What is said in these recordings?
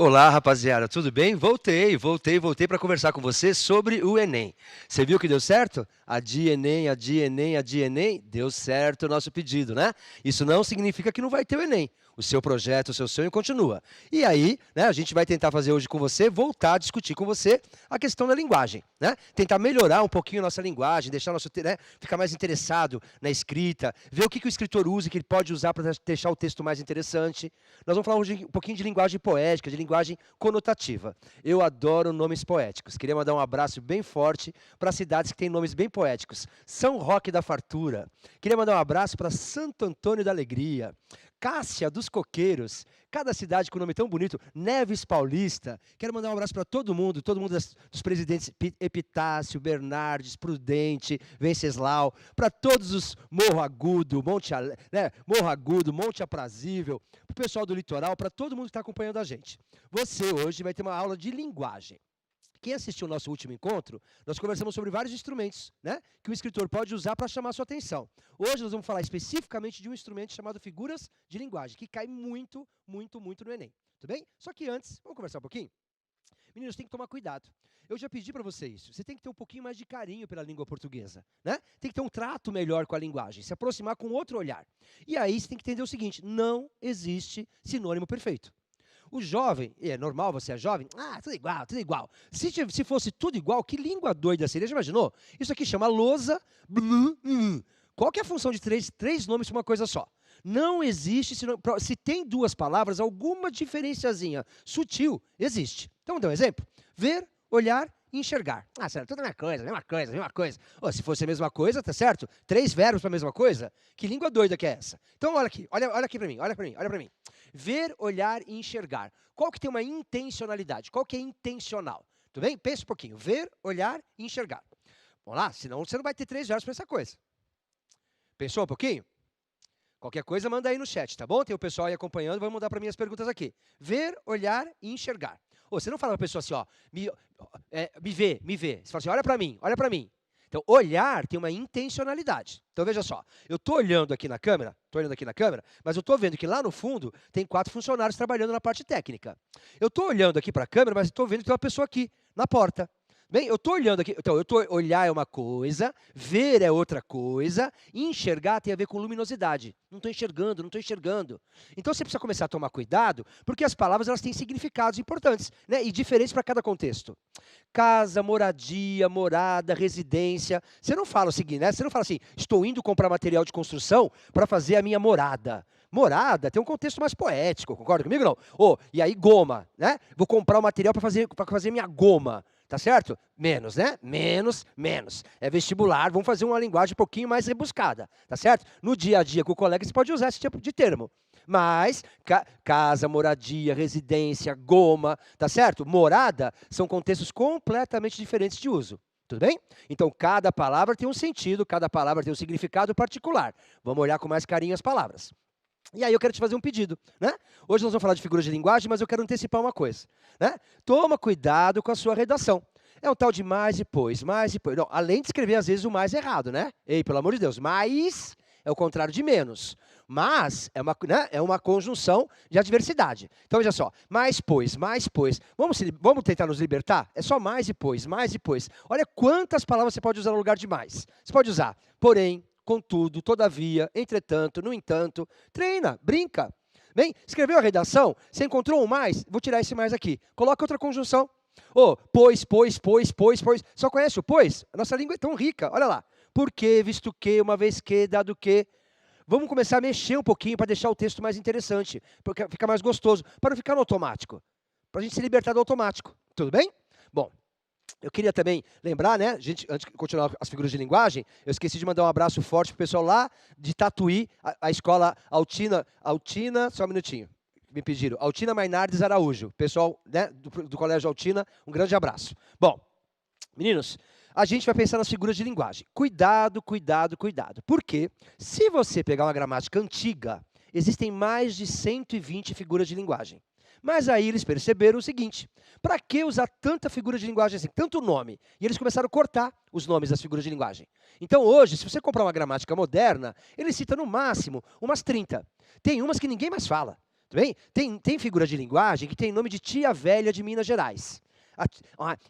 Olá, rapaziada, tudo bem? Voltei para conversar com você sobre o Enem. Você viu que deu certo? Adia Enem, adia Enem, adia Enem, deu certo o nosso pedido, né? Isso não significa que não vai ter o Enem. O seu projeto, o seu sonho continua. E aí, né, a gente vai tentar fazer hoje com você, voltar a discutir com você a questão da linguagem, né? Tentar melhorar um pouquinho a nossa linguagem, deixar nosso, né, ficar mais interessado na escrita, ver o que o escritor usa e que ele pode usar para deixar o texto mais interessante. Nós vamos falar hoje um pouquinho de linguagem poética, de linguagem conotativa. Eu adoro nomes poéticos. Queria mandar um abraço bem forte para cidades que têm nomes bem poéticos. São Roque da Fartura. Queria mandar um abraço para Santo Antônio da Alegria. Cássia dos Coqueiros, cada cidade com nome tão bonito, Neves Paulista. Quero mandar um abraço para todo mundo dos presidentes Epitácio, Bernardes, Prudente, Venceslau, para todos os Morro Agudo, Morro Agudo, Monte Aprazível, para o pessoal do litoral, para todo mundo que está acompanhando a gente. Você hoje vai ter uma aula de linguagem. Quem assistiu o nosso último encontro, nós conversamos sobre vários instrumentos, né, que o escritor pode usar para chamar a sua atenção. Hoje nós vamos falar especificamente de um instrumento chamado figuras de linguagem, que cai muito no Enem. Tudo bem? Só que antes, vamos conversar um pouquinho? Meninos, tem que tomar cuidado. Eu já pedi para você isso. Você tem que ter um pouquinho mais de carinho pela língua portuguesa, né? Tem que ter um trato melhor com a linguagem, se aproximar com outro olhar. E aí você tem que entender o seguinte: não existe sinônimo perfeito. O jovem, é normal, você é jovem, tudo igual, tudo igual. Se fosse tudo igual, que língua doida seria? Já imaginou? Isso aqui chama lousa, Qual que é a função de três nomes para uma coisa só? Não existe, se tem duas palavras, alguma diferenciazinha sutil existe. Então, vamos dar um exemplo. Ver, olhar e enxergar. Certo, tudo a mesma coisa, mesma coisa, mesma coisa. Se fosse a mesma coisa, tá certo? Três verbos para a mesma coisa? Que língua doida que é essa? Então, olha aqui para mim, olha para mim. Ver, olhar e enxergar. Qual que tem uma intencionalidade? Qual que é intencional? Tudo bem? Pensa um pouquinho. Ver, olhar e enxergar. Vamos lá? Senão você não vai ter três verbos para essa coisa. Pensou um pouquinho? Qualquer coisa, manda aí no chat, tá bom? Tem o pessoal aí acompanhando, vamos mudar para minhas perguntas aqui. Ver, olhar e enxergar. Você não fala para a pessoa assim, me vê. Você fala assim, olha para mim, olha para mim. Então, olhar tem uma intencionalidade. Então, veja só, eu estou olhando aqui na câmera, mas eu estou vendo que lá no fundo tem 4 funcionários trabalhando na parte técnica. Eu estou olhando aqui para a câmera, mas estou vendo que tem uma pessoa aqui, na porta. Bem, eu estou olhando aqui, então, olhar é uma coisa, ver é outra coisa, e enxergar tem a ver com luminosidade. Não estou enxergando. Então, você precisa começar a tomar cuidado, porque as palavras elas têm significados importantes, né, e diferentes para cada contexto. Casa, moradia, morada, residência. Você não fala o seguinte, né? Você não fala assim, estou indo comprar material de construção para fazer a minha morada. Morada tem um contexto mais poético, concorda comigo não? E aí goma, né? Vou comprar o material para fazer minha goma. Tá certo? Menos, né? Menos. É vestibular, vamos fazer uma linguagem um pouquinho mais rebuscada, tá certo? No dia a dia com o colega você pode usar esse tipo de termo. Mas casa, moradia, residência, goma, tá certo? Morada são contextos completamente diferentes de uso. Tudo bem? Então, cada palavra tem um sentido, cada palavra tem um significado particular. Vamos olhar com mais carinho as palavras. E aí eu quero te fazer um pedido, né? Hoje nós vamos falar de figuras de linguagem, mas eu quero antecipar uma coisa, né? Toma cuidado com a sua redação. É um tal de mais e pois. Não, além de escrever, às vezes, o mais errado, né? Ei, pelo amor de Deus, mais é o contrário de menos. Mas é uma conjunção de adversidade. Então, veja só, mais pois. Vamos tentar nos libertar? É só mais e pois. Olha quantas palavras você pode usar no lugar de mais. Você pode usar porém, contudo, todavia, entretanto, no entanto. Treina, brinca. Bem, escreveu a redação, você encontrou um mais, vou tirar esse mais aqui. Coloca outra conjunção. Pois. Só conhece o pois? A nossa língua é tão rica, olha lá. Porque, visto que, uma vez que, dado que. Vamos começar a mexer um pouquinho para deixar o texto mais interessante, para ficar mais gostoso, para não ficar no automático. Para a gente se libertar do automático. Tudo bem? Bom. Eu queria também lembrar, né, antes de continuar as figuras de linguagem, eu esqueci de mandar um abraço forte para o pessoal lá de Tatuí, a escola Altina, só um minutinho, me pediram, Altina Mainardes Araújo, pessoal, né, do Colégio Altina, um grande abraço. Bom, meninos, a gente vai pensar nas figuras de linguagem. Cuidado, porque se você pegar uma gramática antiga, existem mais de 120 figuras de linguagem. Mas aí eles perceberam o seguinte, para que usar tanta figura de linguagem assim, tanto nome? E eles começaram a cortar os nomes das figuras de linguagem. Então hoje, se você comprar uma gramática moderna, ele cita no máximo umas 30. Tem umas que ninguém mais fala. Tudo bem? Tem figura de linguagem que tem nome de tia velha de Minas Gerais.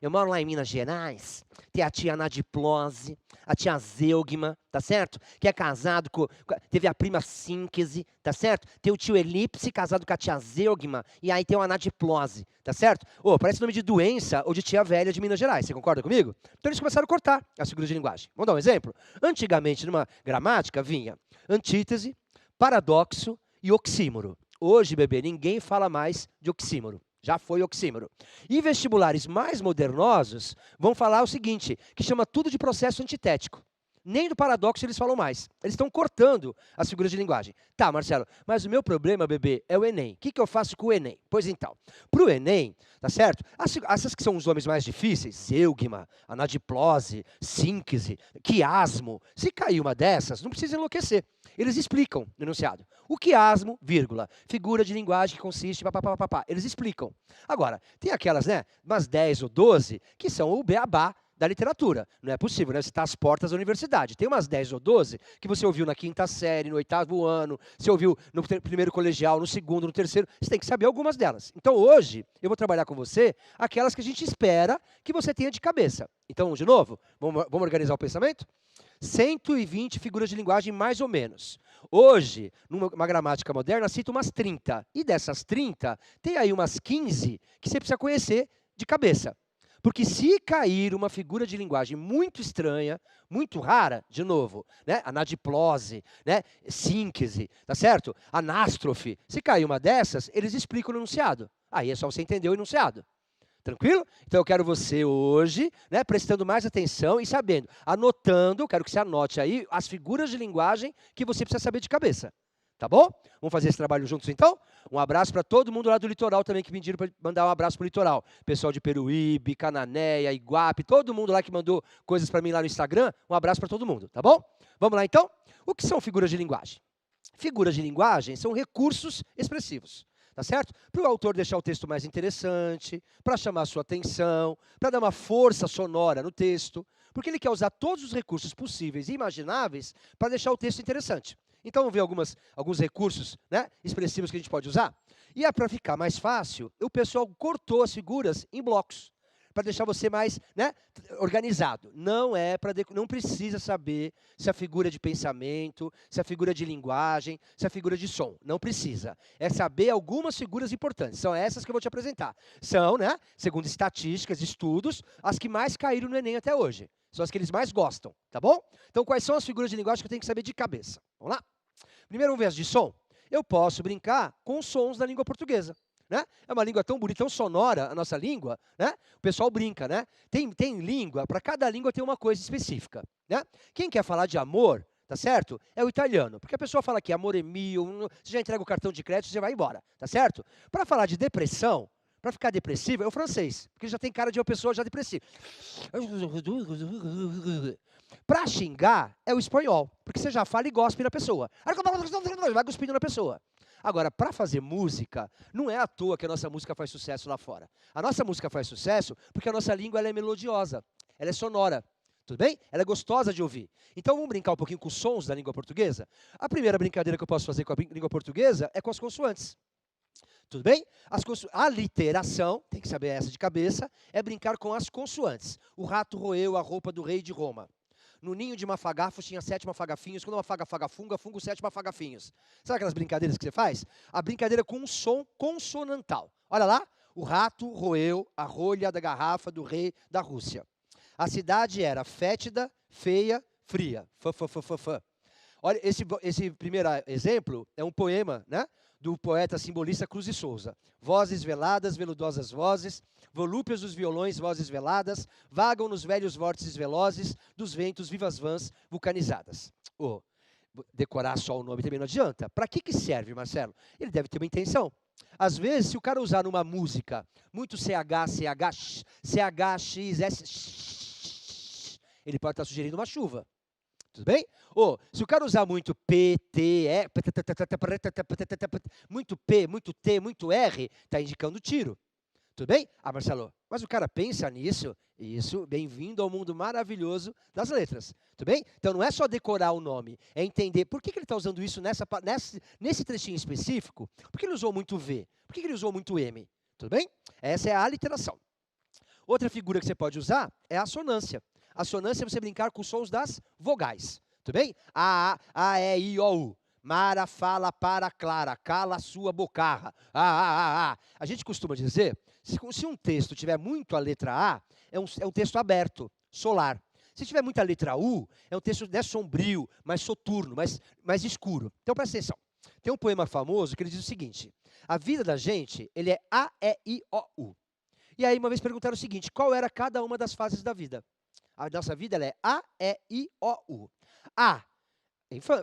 Eu moro lá em Minas Gerais, tem a tia Nadiplose, a tia Zeugma, tá certo? Que é casado teve a prima Síntese, tá certo? Tem o tio Elipse, casado com a tia Zeugma, e aí tem o Anadiplose, tá certo? Parece nome de doença ou de tia velha de Minas Gerais, você concorda comigo? Então eles começaram a cortar as figuras de linguagem. Vamos dar um exemplo? Antigamente, numa gramática, vinha antítese, paradoxo e oxímoro. Hoje, bebê, ninguém fala mais de oxímoro. Já foi oxímoro. E vestibulares mais modernosos vão falar o seguinte, que chama tudo de processo antitético. Nem do paradoxo eles falam mais. Eles estão cortando as figuras de linguagem. Tá, Marcelo, mas o meu problema, bebê, é o Enem. O que eu faço com o Enem? Pois então, para o Enem, tá certo? Essas que são os nomes mais difíceis, Zeugma, Anadiplose, Síntese, quiasmo, se cair uma dessas, não precisa enlouquecer. Eles explicam no enunciado. O quiasmo, vírgula, figura de linguagem que consiste, papapá. Eles explicam. Agora, tem aquelas, né, umas 10 ou 12, que são o beabá da literatura. Não é possível, né? Você está às portas da universidade. Tem umas 10 ou 12 que você ouviu na quinta série, no oitavo ano, você ouviu no primeiro colegial, no segundo, no terceiro. Você tem que saber algumas delas. Então, hoje, eu vou trabalhar com você aquelas que a gente espera que você tenha de cabeça. Então, de novo, vamos organizar o pensamento? 120 figuras de linguagem, mais ou menos. Hoje, numa gramática moderna, cito umas 30. E dessas 30, tem aí umas 15 que você precisa conhecer de cabeça. Porque se cair uma figura de linguagem muito estranha, muito rara, de novo, né? Anadiplose, né? Síntese, tá certo? Anástrofe. Se cair uma dessas, eles explicam o enunciado. Aí é só você entender o enunciado. Tranquilo? Então eu quero você hoje, né, prestando mais atenção e sabendo, anotando, quero que você anote aí as figuras de linguagem que você precisa saber de cabeça. Tá bom? Vamos fazer esse trabalho juntos então? Um abraço para todo mundo lá do litoral também que me pediram para mandar um abraço para o litoral. Pessoal de Peruíbe, Cananéia, Iguape, todo mundo lá que mandou coisas para mim lá no Instagram, um abraço para todo mundo, tá bom? Vamos lá então? O que são figuras de linguagem? Figuras de linguagem são recursos expressivos. Tá certo? Para o autor deixar o texto mais interessante, para chamar a sua atenção, para dar uma força sonora no texto, porque ele quer usar todos os recursos possíveis e imagináveis para deixar o texto interessante. Então, vamos ver alguns recursos, né, expressivos que a gente pode usar? E para ficar mais fácil, o pessoal cortou as figuras em blocos, para deixar você mais, né, organizado. Não precisa saber se a figura é de pensamento, se a figura é de linguagem, se a figura é de som. Não precisa. É saber algumas figuras importantes. São essas que eu vou te apresentar. São, né, segundo estatísticas, estudos, as que mais caíram no Enem até hoje. São as que eles mais gostam, tá bom? Então, quais são as figuras de linguagem que eu tenho que saber de cabeça? Vamos lá? Primeiro, vamos ver as de som. Eu posso brincar com os sons da língua portuguesa. Né? É uma língua tão bonita, tão sonora, a nossa língua, né? O pessoal brinca, né? Tem língua, para cada língua tem uma coisa específica, né? Quem quer falar de amor, tá certo? É o italiano, porque a pessoa fala que amor é mio, você já entrega o cartão de crédito, você vai embora, tá certo? Para falar de depressão, para ficar depressivo, é o francês, porque já tem cara de uma pessoa já depressiva. Para xingar, é o espanhol, porque você já fala e gospe na pessoa. Vai cuspindo na pessoa. Agora, para fazer música, não é à toa que a nossa música faz sucesso lá fora. A nossa música faz sucesso porque a nossa língua ela é melodiosa, ela é sonora. Tudo bem? Ela é gostosa de ouvir. Então, vamos brincar um pouquinho com os sons da língua portuguesa? A primeira brincadeira que eu posso fazer com a língua portuguesa é com as consoantes. Tudo bem? A literação, tem que saber essa de cabeça, é brincar com as consoantes. O rato roeu a roupa do rei de Roma. No ninho de mafagafos tinha 7 mafagafinhos. Quando uma faga funga, fungo 7 mafagafinhos. Sabe aquelas brincadeiras que você faz? A brincadeira com um som consonantal. Olha lá. O rato roeu a rolha da garrafa do rei da Rússia. A cidade era fétida, feia, fria. Fã. Olha, esse primeiro exemplo é um poema, né? Do poeta simbolista Cruz e Souza. Vozes veladas, veludosas vozes, volúpias dos violões, vozes veladas, vagam nos velhos vórtices velozes dos ventos, vivas vãs vulcanizadas. Decorar só o nome também não adianta. Para que serve, Marcelo? Ele deve ter uma intenção. Às vezes, se o cara usar numa música muito CH, ele pode estar sugerindo uma chuva. Tudo bem? Se o cara usar muito P, T, E, muito P, muito T, muito R, está indicando tiro. Tudo bem? Ah, Marcelo, mas o cara pensa nisso? Isso, bem-vindo ao mundo maravilhoso das letras. Tudo bem? Então não é só decorar o nome, é entender por que ele está usando isso nesse trechinho específico. Por que ele usou muito V? Por que ele usou muito M? Tudo bem? Essa é a aliteração. Outra figura que você pode usar é a assonância. A assonância é você brincar com os sons das vogais. Tudo bem? A, E, I, O, U. Mara fala para Clara, cala a sua bocarra. A gente costuma dizer, se um texto tiver muito a letra A, é um texto aberto, solar. Se tiver muita letra U, é um texto sombrio, mais soturno, mais escuro. Então presta atenção. Tem um poema famoso que ele diz o seguinte: a vida da gente, ele é A, E, I, O, U. E aí uma vez perguntaram o seguinte: qual era cada uma das fases da vida? A nossa vida ela é A, E, I, O, U. A.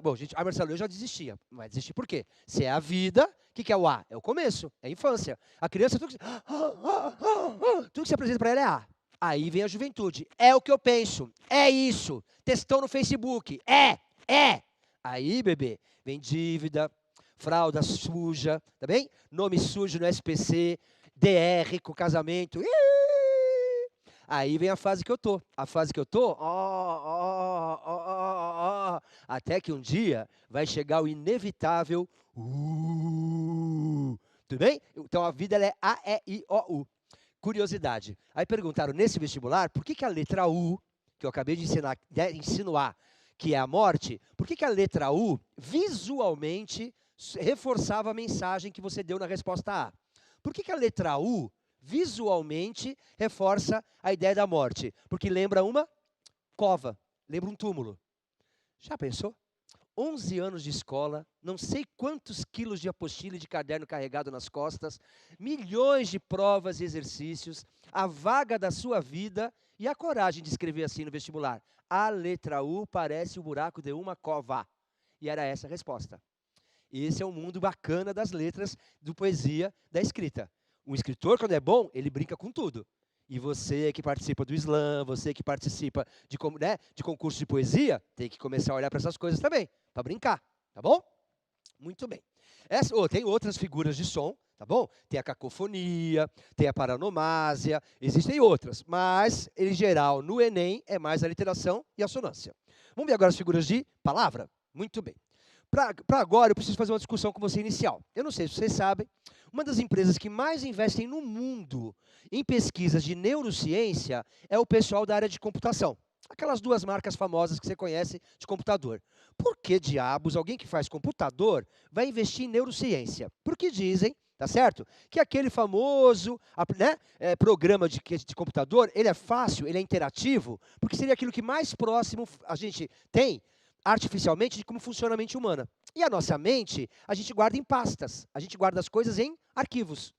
Bom, gente, Marcelo, eu já desistia. Mas desistir por quê? Se é a vida, o que é o A? É o começo, é a infância. A criança, tudo que se apresenta para ela é A. Aí vem a juventude. É o que eu penso. É isso. Textão no Facebook. É. Aí, bebê, vem dívida, fralda suja, tá bem? Nome sujo no SPC, DR com casamento. Aí vem a fase que eu tô. A fase que eu tô, até que um dia vai chegar o inevitável tudo bem? Então a vida ela é A, E, I, O, U. Curiosidade. Aí perguntaram nesse vestibular, por que a letra U, que eu acabei de insinuar, que é a morte, por que a letra U visualmente reforçava a mensagem que você deu na resposta A? Por que a letra U visualmente reforça a ideia da morte? Porque lembra uma cova, lembra um túmulo. Já pensou? 11 anos de escola, não sei quantos quilos de apostila e de caderno carregado nas costas, milhões de provas e exercícios, a vaga da sua vida e a coragem de escrever assim no vestibular. A letra U parece o buraco de uma cova. E era essa a resposta. Esse é um mundo bacana das letras, do poesia, da escrita. Um escritor, quando é bom, ele brinca com tudo. E você que participa do slam, você que participa de concurso de poesia, tem que começar a olhar para essas coisas também, para brincar, tá bom? Muito bem. Tem outras figuras de som, tá bom? Tem a cacofonia, tem a paranomásia, existem outras, mas, em geral, no Enem, é mais a literação e a assonância. Vamos ver agora as figuras de palavra? Muito bem. Para agora, eu preciso fazer uma discussão com você inicial. Eu não sei se vocês sabem, uma das empresas que mais investem no mundo em pesquisas de neurociência é o pessoal da área de computação. Aquelas duas marcas famosas que você conhece de computador. Por que diabos alguém que faz computador vai investir em neurociência? Porque dizem, tá certo? Que aquele famoso programa de computador, ele é fácil, ele é interativo, porque seria aquilo que mais próximo a gente tem artificialmente de como funciona a mente humana. E a nossa mente, a gente guarda em pastas, a gente guarda as coisas em arquivos.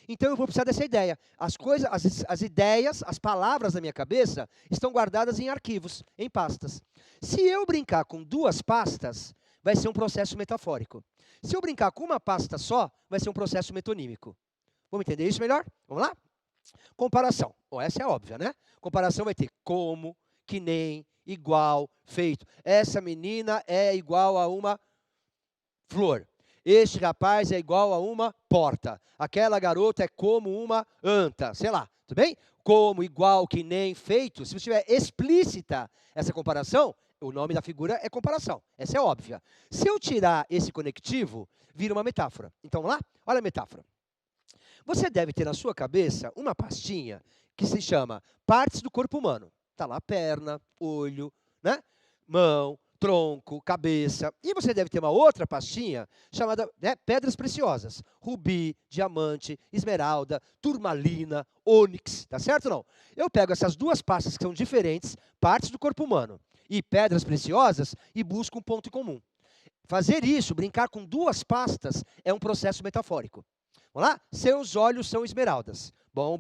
Então eu vou precisar dessa ideia. As ideias, as palavras da minha cabeça estão guardadas em arquivos, em pastas. Se eu brincar com duas pastas, vai ser um processo metafórico. Se eu brincar com uma pasta só, vai ser um processo metonímico. Vamos entender isso melhor? Vamos lá? Comparação. Bom, essa é óbvia, né? Comparação vai ter como, que nem, igual, feito. Essa menina é igual a uma flor. Este rapaz é igual a uma porta. Aquela garota é como uma anta. Sei lá, tudo bem? Como, igual, que nem, feito. Se você tiver explícita essa comparação, o nome da figura é comparação. Essa é óbvia. Se eu tirar esse conectivo, vira uma metáfora. Então, vamos lá? Olha a metáfora. Você deve ter na sua cabeça uma pastinha que se chama partes do corpo humano. Está lá perna, olho, né? Mão, tronco, cabeça. E você deve ter uma outra pastinha chamada pedras preciosas. Rubi, diamante, esmeralda, turmalina, ônix. Tá certo ou não? Eu pego essas duas pastas que são diferentes, partes do corpo humano, e pedras preciosas, e busco um ponto em comum. Fazer isso, brincar com duas pastas, é um processo metafórico. Vamos lá? Seus olhos são esmeraldas. Bom.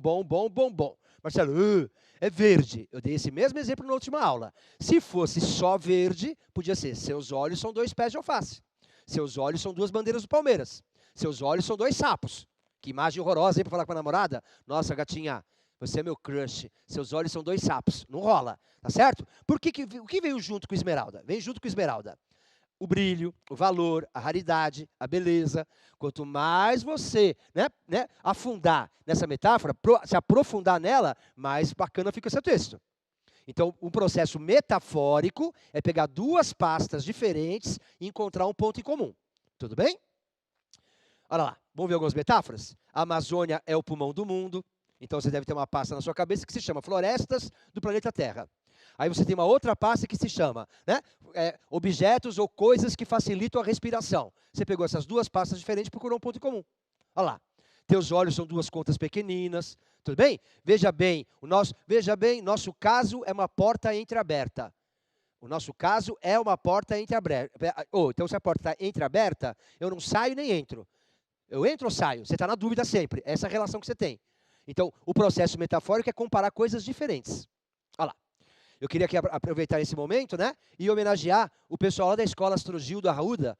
Marcelo, é verde. Eu dei esse mesmo exemplo na última aula. Se fosse só verde, podia ser: seus olhos são 2 pés de alface. Seus olhos são 2 bandeiras do Palmeiras. Seus olhos são 2 sapos. Que imagem horrorosa aí para falar com a namorada. Nossa, gatinha, você é meu crush. Seus olhos são 2 sapos. Não rola, tá certo? O que veio junto com esmeralda? Veio junto com esmeralda o brilho, o valor, a raridade, a beleza. Quanto mais você afundar nessa metáfora, se aprofundar nela, mais bacana fica o seu texto. Então, um processo metafórico é pegar duas pastas diferentes e encontrar um ponto em comum. Tudo bem? Olha lá, vamos ver algumas metáforas? A Amazônia é o pulmão do mundo. Então, você deve ter uma pasta na sua cabeça que se chama Florestas do Planeta Terra. Aí você tem uma outra pasta que se chama objetos ou coisas que facilitam a respiração. Você pegou essas duas pastas diferentes e procurou um ponto em comum. Olha lá. Teus olhos são duas contas pequeninas. Tudo bem? Veja bem, nosso caso é uma porta entreaberta. O nosso caso é uma porta entreaberta. Então, se a porta está entreaberta, eu não saio nem entro. Eu entro ou saio? Você está na dúvida sempre. Essa é a relação que você tem. Então, o processo metafórico é comparar coisas diferentes. Olha lá. Eu queria aqui aproveitar esse momento, e homenagear o pessoal lá da Escola Astrogildo Arruda,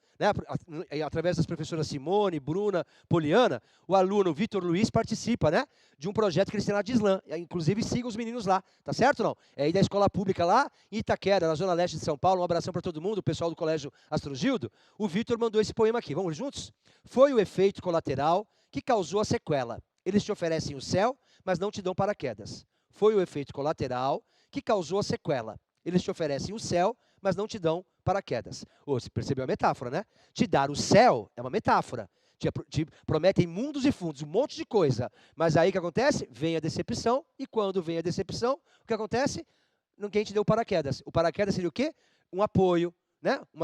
através das professoras Simone, Bruna, Poliana. O aluno Vitor Luiz participa, de um projeto que eles têm lá de slam. Inclusive, siga os meninos lá, tá certo ou não? É aí da escola pública lá, em Itaquera, na zona leste de São Paulo. Um abração para todo mundo, o pessoal do Colégio Astrogildo. O Vitor mandou esse poema aqui. Vamos juntos? Foi o efeito colateral que causou a sequela. Eles te oferecem o céu, mas não te dão paraquedas. Foi o efeito colateral que causou a sequela. Eles te oferecem o céu, mas não te dão paraquedas. Você percebeu a metáfora, Te dar o céu é uma metáfora. Te prometem mundos e fundos, um monte de coisa. Mas aí o que acontece? Vem a decepção, e quando vem a decepção, o que acontece? Ninguém te deu paraquedas. O paraquedas seria o quê? Um apoio,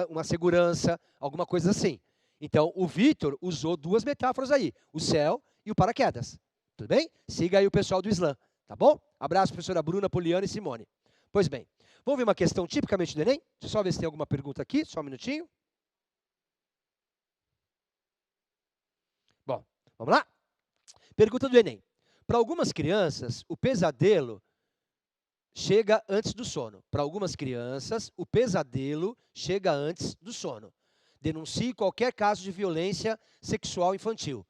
uma segurança, alguma coisa assim. Então, o Vitor usou duas metáforas aí, o céu e o paraquedas. Tudo bem? Siga aí o pessoal do Islã. Tá bom? Abraço, professora Bruna, Poliana e Simone. Pois bem, vamos ver uma questão tipicamente do Enem? Deixa eu só ver se tem alguma pergunta aqui, só um minutinho. Bom, vamos lá? Pergunta do Enem. Para algumas crianças, o pesadelo chega antes do sono. Para algumas crianças, o pesadelo chega antes do sono. Denuncie qualquer caso de violência sexual infantil.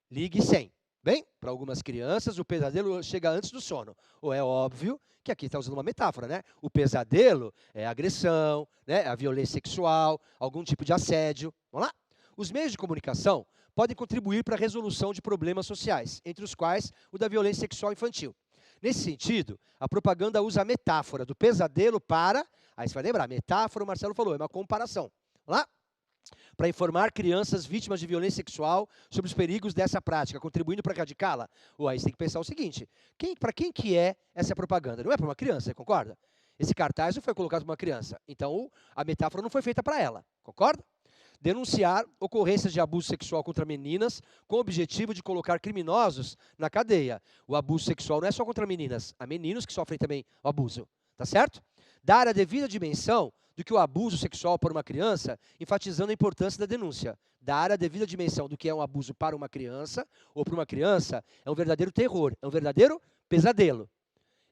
Ligue 100. Bem, para algumas crianças, o pesadelo chega antes do sono. Ou é óbvio que aqui está usando uma metáfora, O pesadelo é a agressão, a violência sexual, algum tipo de assédio. Vamos lá? Os meios de comunicação podem contribuir para a resolução de problemas sociais, entre os quais o da violência sexual infantil. Nesse sentido, a propaganda usa a metáfora do pesadelo para... Aí você vai lembrar, metáfora, o Marcelo falou, é uma comparação. Vamos lá? Para informar crianças vítimas de violência sexual sobre os perigos dessa prática, contribuindo para erradicá-la. Aí você tem que pensar o seguinte, para quem que é essa propaganda? Não é para uma criança, você concorda? Esse cartaz não foi colocado para uma criança, então a metáfora não foi feita para ela, concorda? Denunciar ocorrências de abuso sexual contra meninas com o objetivo de colocar criminosos na cadeia. O abuso sexual não é só contra meninas, há meninos que sofrem também o abuso, tá certo? Dar a devida dimensão do que o abuso sexual por uma criança, enfatizando a importância da denúncia. Dar a devida dimensão do que é um abuso para uma criança, ou para uma criança, é um verdadeiro terror, é um verdadeiro pesadelo,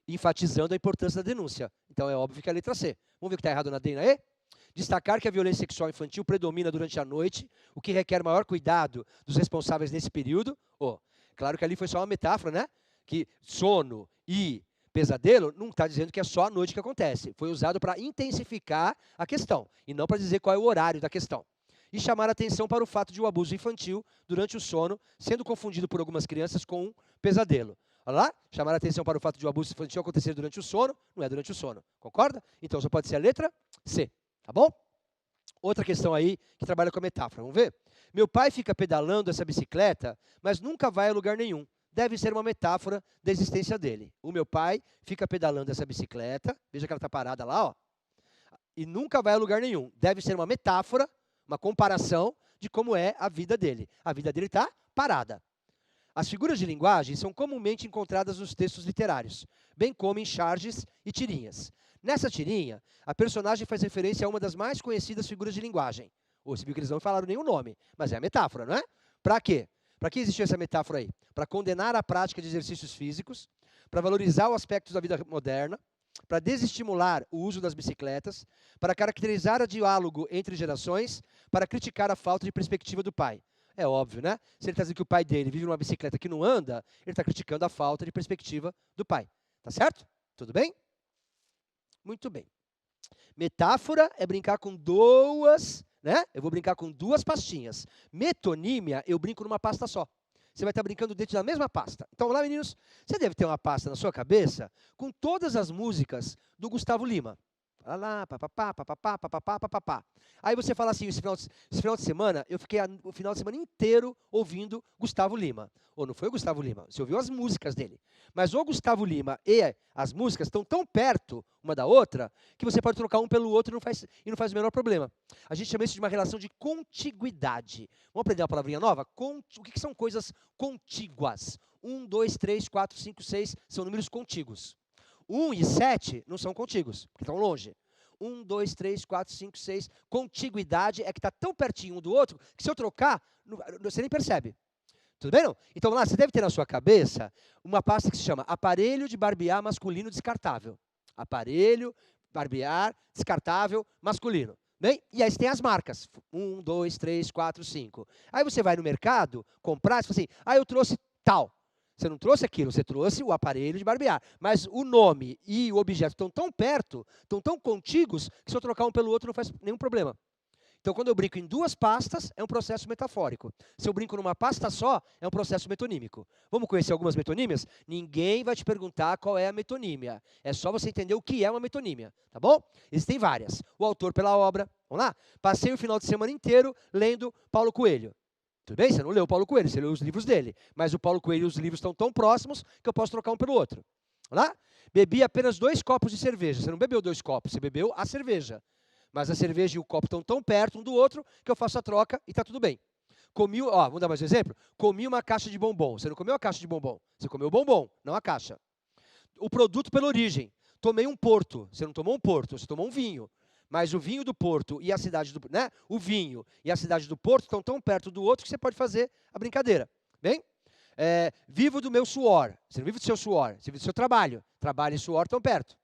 enfatizando a importância da denúncia. Então é óbvio que é a letra C. Vamos ver o que está errado na D e na E? Destacar que a violência sexual infantil predomina durante a noite, o que requer maior cuidado dos responsáveis nesse período. Claro que ali foi só uma metáfora, Que sono e pesadelo não está dizendo que é só à noite que acontece. Foi usado para intensificar a questão, e não para dizer qual é o horário da questão. E chamar a atenção para o fato de o abuso infantil durante o sono sendo confundido por algumas crianças com um pesadelo. Olha lá, chamar a atenção para o fato de o abuso infantil acontecer durante o sono, não é durante o sono. Concorda? Então só pode ser a letra C, tá bom? Outra questão aí que trabalha com a metáfora, vamos ver? Meu pai fica pedalando essa bicicleta, mas nunca vai a lugar nenhum. Deve ser uma metáfora da existência dele. O meu pai fica pedalando essa bicicleta, veja que ela está parada lá, e nunca vai a lugar nenhum. Deve ser uma metáfora, uma comparação de como é a vida dele. A vida dele está parada. As figuras de linguagem são comumente encontradas nos textos literários, bem como em charges e tirinhas. Nessa tirinha, a personagem faz referência a uma das mais conhecidas figuras de linguagem. Você viu que eles não falaram nenhum nome, mas é a metáfora, não é? Para quê? Para que existiu essa metáfora aí? Para condenar a prática de exercícios físicos, para valorizar os aspectos da vida moderna, para desestimular o uso das bicicletas, para caracterizar o diálogo entre gerações, para criticar a falta de perspectiva do pai. É óbvio, Se ele está dizendo que o pai dele vive numa bicicleta que não anda, ele está criticando a falta de perspectiva do pai. Tá certo? Tudo bem? Muito bem. Metáfora é brincar com duas, né? Eu vou brincar com duas pastinhas. Metonímia, eu brinco numa pasta só. Você vai estar brincando dentro da mesma pasta. Então, vamos lá, meninos. Você deve ter uma pasta na sua cabeça com todas as músicas do Gustavo Lima. Lá, lá, papapá, papapá, papapá, papapá. Aí você fala assim, esse final de semana, eu fiquei o final de semana inteiro ouvindo Gustavo Lima. Ou não foi o Gustavo Lima, você ouviu as músicas dele. Mas o Gustavo Lima e as músicas estão tão perto uma da outra que você pode trocar um pelo outro e não faz o menor problema. A gente chama isso de uma relação de contiguidade. Vamos aprender uma palavrinha nova? O que são coisas contíguas? 1, 2, 3, 4, 5, 6 são números contíguos. 1 e 7 não são contíguos, porque estão longe. 1, 2, 3, 4, 5, 6. Contiguidade é que está tão pertinho um do outro que se eu trocar, você nem percebe. Tudo bem, não? Então, lá, você deve ter na sua cabeça uma pasta que se chama aparelho de barbear masculino descartável. Aparelho, barbear, descartável, masculino. Bem? E aí você tem as marcas. 1, 2, 3, 4, 5. Aí você vai no mercado comprar, você fala assim, eu trouxe tal. Você não trouxe aquilo, você trouxe o aparelho de barbear. Mas o nome e o objeto estão tão perto, estão tão contíguos, que se eu trocar um pelo outro não faz nenhum problema. Então, quando eu brinco em duas pastas, é um processo metafórico. Se eu brinco numa pasta só, é um processo metonímico. Vamos conhecer algumas metonímias? Ninguém vai te perguntar qual é a metonímia. É só você entender o que é uma metonímia, tá bom? Existem várias. O autor pela obra. Vamos lá? Passei o final de semana inteiro lendo Paulo Coelho. Tudo bem? Você não leu o Paulo Coelho, você leu os livros dele. Mas o Paulo Coelho e os livros estão tão próximos que eu posso trocar um pelo outro. Vamos lá? Bebi apenas 2 copos de cerveja. Você não bebeu 2 copos, você bebeu a cerveja. Mas a cerveja e o copo estão tão perto um do outro que eu faço a troca e está tudo bem. Comi, vamos dar mais um exemplo? Comi uma caixa de bombom. Você não comeu a caixa de bombom, você comeu o bombom, não a caixa. O produto pela origem. Tomei um porto. Você não tomou um porto, você tomou um vinho. Mas o vinho do Porto e a cidade do, né? O vinho e a cidade do Porto estão tão perto do outro que você pode fazer a brincadeira. Bem? Vivo do meu suor. Você não vive do seu suor, você vive do seu trabalho. Trabalho e suor estão perto.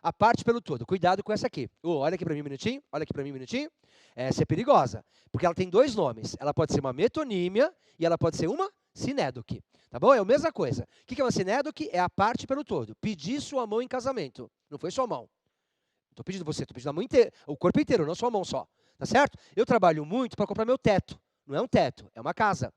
A parte pelo todo. Cuidado com essa aqui. Olha aqui para mim um minutinho. Olha aqui para mim um minutinho. Essa é perigosa, porque ela tem 2 nomes. Ela pode ser uma metonímia e ela pode ser uma sinédoque. Tá bom? É a mesma coisa. O que é uma sinédoque? É a parte pelo todo. Pedir sua mão em casamento. Não foi sua mão. Estou pedindo você, estou pedindo a mão inteira, o corpo inteiro, não só a mão só. Tá certo? Eu trabalho muito para comprar meu teto. Não é um teto, é uma casa.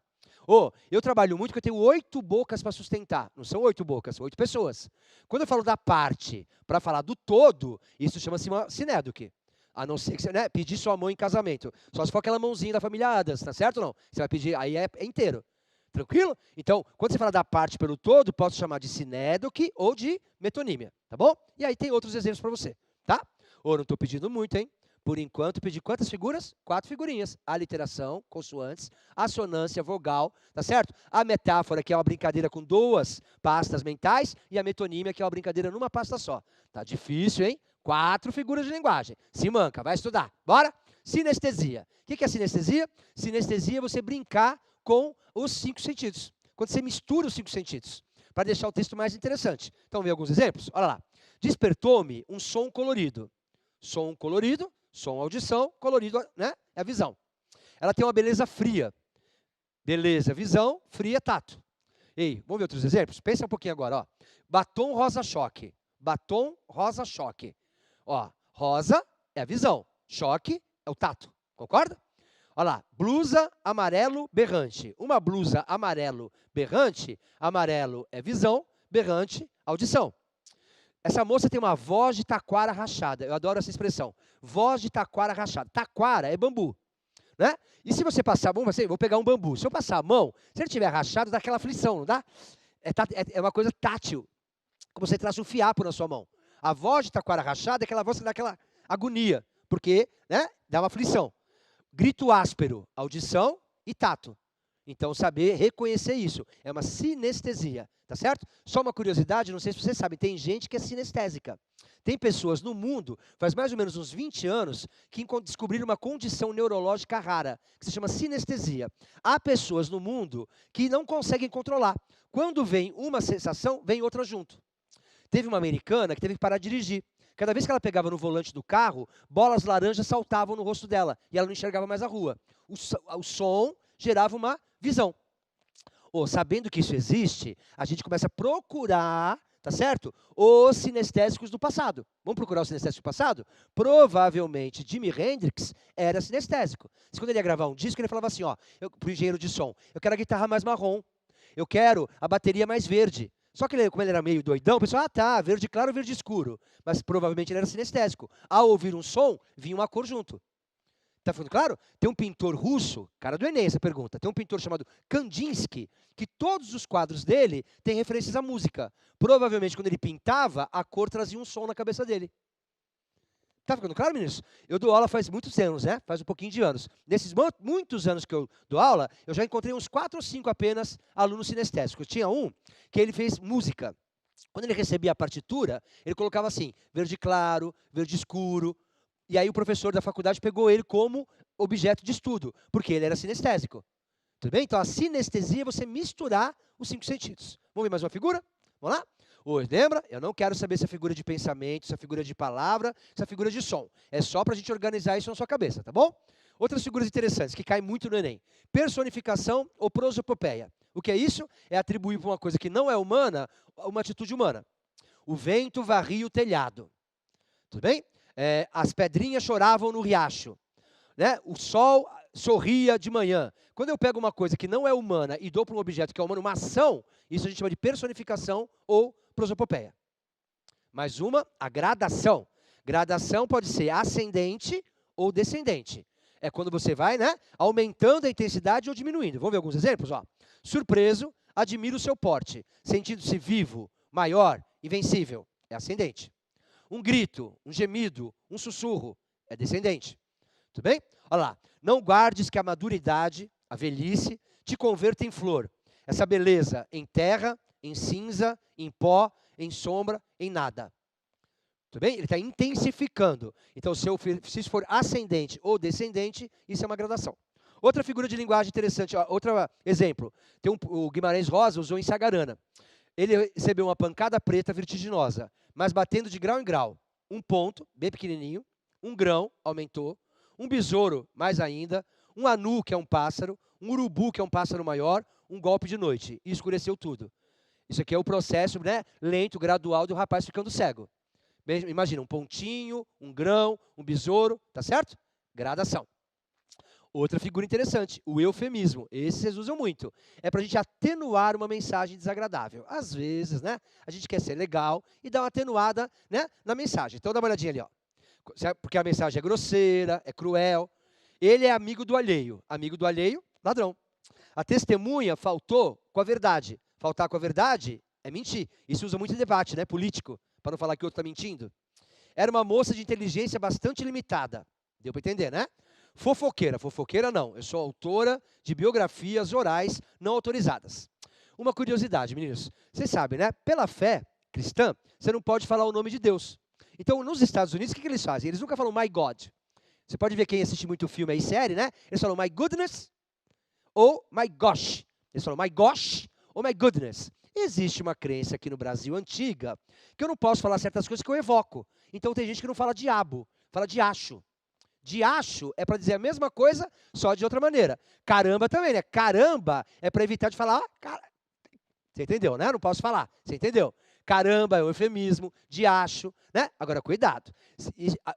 Eu trabalho muito porque eu tenho 8 bocas para sustentar. Não são 8 bocas, são 8 pessoas. Quando eu falo da parte para falar do todo, isso chama-se uma sinédoque. A não ser que você pedir sua mão em casamento. Só se for aquela mãozinha da família Adams, tá certo ou não? Você vai pedir, aí é inteiro. Tranquilo? Então, quando você fala da parte pelo todo, posso chamar de sinédoque ou de metonímia, tá bom? E aí tem outros exemplos para você, tá? Não estou pedindo muito, hein? Por enquanto, pedi quantas figuras? 4 figurinhas. Aliteração, consoantes, assonância, vogal, tá certo? A metáfora, que é uma brincadeira com 2 pastas mentais, e a metonímia, que é uma brincadeira numa pasta só. Tá difícil, hein? 4 figuras de linguagem. Se manca, vai estudar. Bora? Sinestesia. O que é sinestesia? Sinestesia é você brincar com os 5 sentidos. Quando você mistura os 5 sentidos, para deixar o texto mais interessante. Então, vê alguns exemplos? Olha lá. Despertou-me um som colorido. Som colorido, som audição, colorido, né? É a visão. Ela tem uma beleza fria. Beleza, visão, fria, tato. Ei, vamos ver outros exemplos? Pensa um pouquinho agora, ó. Batom rosa-choque. Batom rosa-choque. Rosa é a visão. Choque é o tato. Concorda? Olha lá, blusa amarelo berrante. Uma blusa amarelo berrante, amarelo é visão, berrante, audição. Essa moça tem uma voz de taquara rachada. Eu adoro essa expressão. Voz de taquara rachada. Taquara é bambu, né? E se você passar a mão, vou pegar um bambu. Se eu passar a mão, se ele tiver rachado, dá aquela aflição, não dá? É uma coisa tátil. Como se você traz um fiapo na sua mão. A voz de taquara rachada é aquela voz que dá aquela agonia, porque, né, dá uma aflição. Grito áspero, audição e tato. Então, saber reconhecer isso. É uma sinestesia, tá certo? Só uma curiosidade, não sei se vocês sabem, tem gente que é sinestésica. Tem pessoas no mundo, faz mais ou menos uns 20 anos, que descobriram uma condição neurológica rara, que se chama sinestesia. Há pessoas no mundo que não conseguem controlar. Quando vem uma sensação, vem outra junto. Teve uma americana que teve que parar de dirigir. Cada vez que ela pegava no volante do carro, bolas laranjas saltavam no rosto dela e ela não enxergava mais a rua. O som gerava uma visão. Sabendo que isso existe, a gente começa a procurar, tá certo? Os sinestésicos do passado. Vamos procurar os sinestésicos do passado? Provavelmente Jimi Hendrix era sinestésico. Mas quando ele ia gravar um disco, ele falava assim, ó, pro engenheiro de som, eu quero a guitarra mais marrom, eu quero a bateria mais verde. Só que ele, como ele era meio doidão, o pessoal, tá, verde claro, verde escuro. Mas provavelmente ele era sinestésico. Ao ouvir um som, vinha uma cor junto. Tá ficando claro? Tem um pintor russo, cara do Enem essa pergunta, tem um pintor chamado Kandinsky, que todos os quadros dele têm referências à música. Provavelmente, quando ele pintava, a cor trazia um som na cabeça dele. Tá ficando claro, meninos? Eu dou aula faz muitos anos, né? Faz um pouquinho de anos. Nesses muitos anos que eu dou aula, eu já encontrei uns 4 ou 5 apenas alunos sinestésicos. Tinha um que ele fez música. Quando ele recebia a partitura, ele colocava assim, verde claro, verde escuro. E aí o professor da faculdade pegou ele como objeto de estudo, porque ele era sinestésico. Tudo bem? Então a sinestesia é você misturar os 5 sentidos. Vamos ver mais uma figura? Vamos lá? Hoje, lembra? Eu não quero saber se é figura de pensamento, se é figura de palavra, se é figura de som. É só para a gente organizar isso na sua cabeça, tá bom? Outras figuras interessantes que caem muito no Enem. Personificação ou prosopopeia. O que é isso? É atribuir para uma coisa que não é humana, uma atitude humana. O vento varria o telhado. Tudo bem? As pedrinhas choravam no riacho. Né? O sol sorria de manhã. Quando eu pego uma coisa que não é humana e dou para um objeto que é humano, uma ação, isso a gente chama de personificação ou prosopopeia. Mais uma, a gradação. Gradação pode ser ascendente ou descendente. É quando você vai, né, aumentando a intensidade ou diminuindo. Vamos ver alguns exemplos? Ó. Surpreso, admira o seu porte. Sentindo-se vivo, maior, invencível. É ascendente. Um grito, um gemido, um sussurro. É descendente. Tudo bem? Olha lá. Não guardes que a maduridade, a velhice, te converta em flor. Essa beleza em terra, em cinza, em pó, em sombra, em nada. Tudo bem? Ele está intensificando. Então, se isso for ascendente ou descendente, isso é uma gradação. Outra figura de linguagem interessante, ó, outro exemplo. O Guimarães Rosa usou em Sagarana. Ele recebeu uma pancada preta vertiginosa, mas batendo de grau em grau. Um ponto, bem pequenininho, um grão, aumentou, um besouro, mais ainda, um anu, que é um pássaro, um urubu, que é um pássaro maior, um golpe de noite. E escureceu tudo. Isso aqui é o processo, né, lento, gradual do rapaz ficando cego. Imagina, um pontinho, um grão, um besouro, tá certo? Gradação. Outra figura interessante, o eufemismo. Esse vocês usam muito. É para a gente atenuar uma mensagem desagradável. Às vezes, né, a gente quer ser legal e dar uma atenuada, né, na mensagem. Então dá uma olhadinha ali, ó. Porque a mensagem é grosseira, é cruel. Ele é amigo do alheio. Amigo do alheio, ladrão. A testemunha faltou com a verdade. Faltar com a verdade é mentir. Isso usa muito em debate, né, político, para não falar que o outro está mentindo. Era uma moça de inteligência bastante limitada. Deu para entender, né? Fofoqueira. Fofoqueira não. Eu sou autora de biografias orais não autorizadas. Uma curiosidade, meninos. Vocês sabem, né? Pela fé cristã, você não pode falar o nome de Deus. Então, nos Estados Unidos, o que eles fazem? Eles nunca falam my God. Você pode ver quem assiste muito filme aí, série, né? Eles falam my goodness ou my gosh. Eles falam my gosh ou my goodness. Existe uma crença aqui no Brasil antiga que eu não posso falar certas coisas que eu evoco. Então, tem gente que não fala diabo, fala diacho. Diacho é para dizer a mesma coisa, só de outra maneira. Caramba também, né? Caramba é para evitar de falar, cara. Você entendeu, né? Não posso falar. Você entendeu? Caramba é um eufemismo, diacho, né? Agora, cuidado.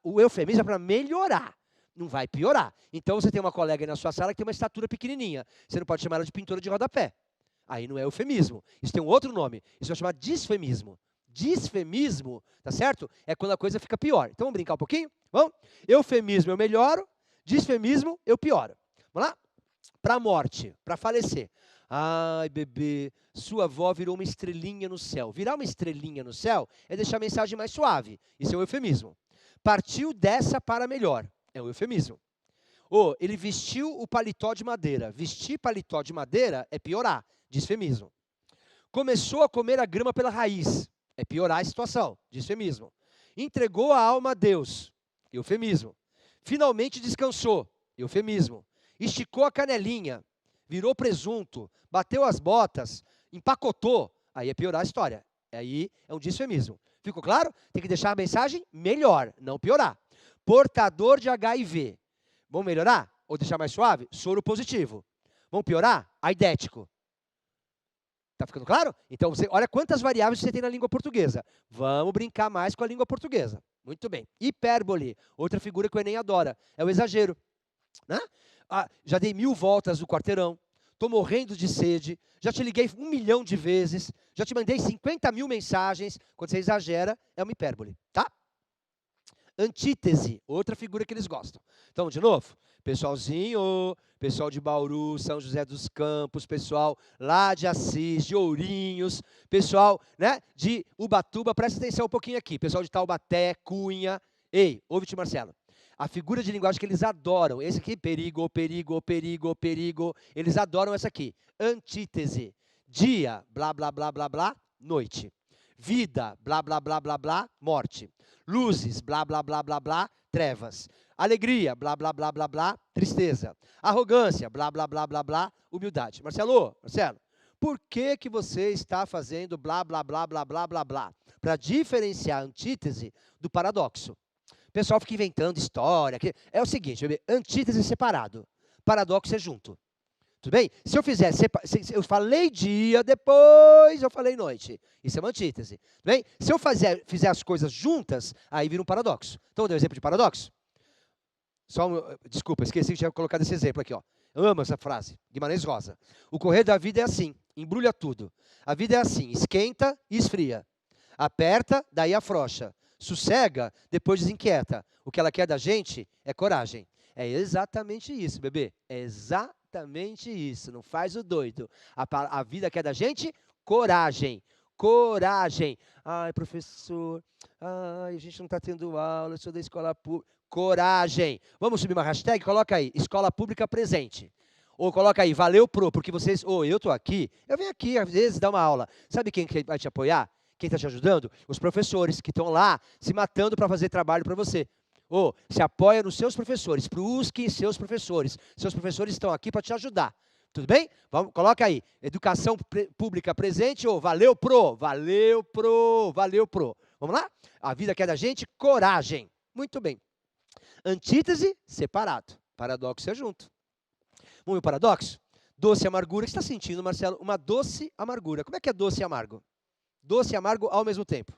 O eufemismo é para melhorar, não vai piorar. Então, você tem uma colega aí na sua sala que tem uma estatura pequenininha. Você não pode chamar ela de pintora de rodapé. Aí não é eufemismo. Isso tem um outro nome. Isso vai chamar disfemismo. Disfemismo, tá certo? É quando a coisa fica pior. Então, vamos brincar um pouquinho? Vamos? Eufemismo eu melhoro, disfemismo eu pioro. Vamos lá? Para a morte, para falecer. Ai, bebê, sua avó virou uma estrelinha no céu. Virar uma estrelinha no céu é deixar a mensagem mais suave. Isso é um eufemismo. Partiu dessa para melhor. É um eufemismo. Ele vestiu o paletó de madeira. Vestir paletó de madeira é piorar. Disfemismo. Começou a comer a grama pela raiz. É piorar a situação. Disfemismo. Entregou a alma a Deus. Eufemismo. Finalmente descansou. Eufemismo. Esticou a canelinha. Virou presunto. Bateu as botas. Empacotou. Aí é piorar a história. Aí é um disfemismo. Ficou claro? Tem que deixar a mensagem melhor, não piorar. Portador de HIV. Vamos melhorar? Ou deixar mais suave? Soro positivo. Vamos piorar? Aidético. Tá ficando claro? Então, você olha quantas variáveis você tem na língua portuguesa. Vamos brincar mais com a língua portuguesa. Muito bem. Hipérbole, outra figura que o Enem adora, é o exagero. Né? Já dei 1000 voltas no quarteirão, estou morrendo de sede, já te liguei 1 milhão de vezes, já te mandei 50 mil mensagens. Quando você exagera, é uma hipérbole, tá? Antítese, outra figura que eles gostam. Então, de novo, pessoalzinho, pessoal de Bauru, São José dos Campos, pessoal lá de Assis, de Ourinhos, pessoal, né, de Ubatuba, presta atenção um pouquinho aqui, pessoal de Taubaté, Cunha. Ei, ouve, tio Marcelo. A figura de linguagem que eles adoram, esse aqui, perigo, perigo, perigo, perigo, eles adoram essa aqui. Antítese, dia, blá, blá, blá, blá, blá, noite. Vida, blá, blá, blá, blá, blá, morte. Luzes, blá, blá, blá, blá, blá, trevas. Alegria, blá, blá, blá, blá, blá, tristeza. Arrogância, blá, blá, blá, blá, blá, humildade. Marcelo, por que que você está fazendo blá, blá, blá, blá, blá, blá, blá? Para diferenciar a antítese do paradoxo. O pessoal fica inventando história. É o seguinte, antítese é separado, paradoxo é junto. Tudo bem? Se eu fizer, eu falei dia, depois eu falei noite. Isso é uma antítese. Tudo bem? Se eu fizer as coisas juntas, aí vira um paradoxo. Então, vou dar um exemplo de paradoxo? Desculpa, esqueci que tinha colocado esse exemplo aqui. Ó. Eu amo essa frase, Guimarães Rosa. O correr da vida é assim, embrulha tudo. A vida é assim, esquenta e esfria. Aperta, daí afrouxa. Sossega, depois desinquieta. O que ela quer da gente é coragem. É exatamente isso, bebê. É exatamente isso. Não faz o doido. A vida quer da gente coragem. Coragem. Ai, professor. Ai, a gente não está tendo aula. Eu sou da escola pública. Coragem. Vamos subir uma hashtag? Coloca aí, escola pública presente. Ou coloca aí, valeu pro, porque vocês... eu estou aqui, eu venho aqui às vezes dar uma aula. Sabe quem vai te apoiar? Quem está te ajudando? Os professores que estão lá se matando para fazer trabalho para você. Se apoia nos seus professores, busque seus professores. Seus professores estão aqui para te ajudar. Tudo bem? Vamos, coloca aí, educação pública presente ou valeu pro, valeu pro, valeu pro. Vamos lá? A vida quer da gente coragem. Muito bem. Antítese, separado. Paradoxo é junto. Vamos ver o paradoxo? Doce e amargura. O que você está sentindo, Marcelo? Uma doce amargura. Como é que é doce e amargo? Doce e amargo ao mesmo tempo.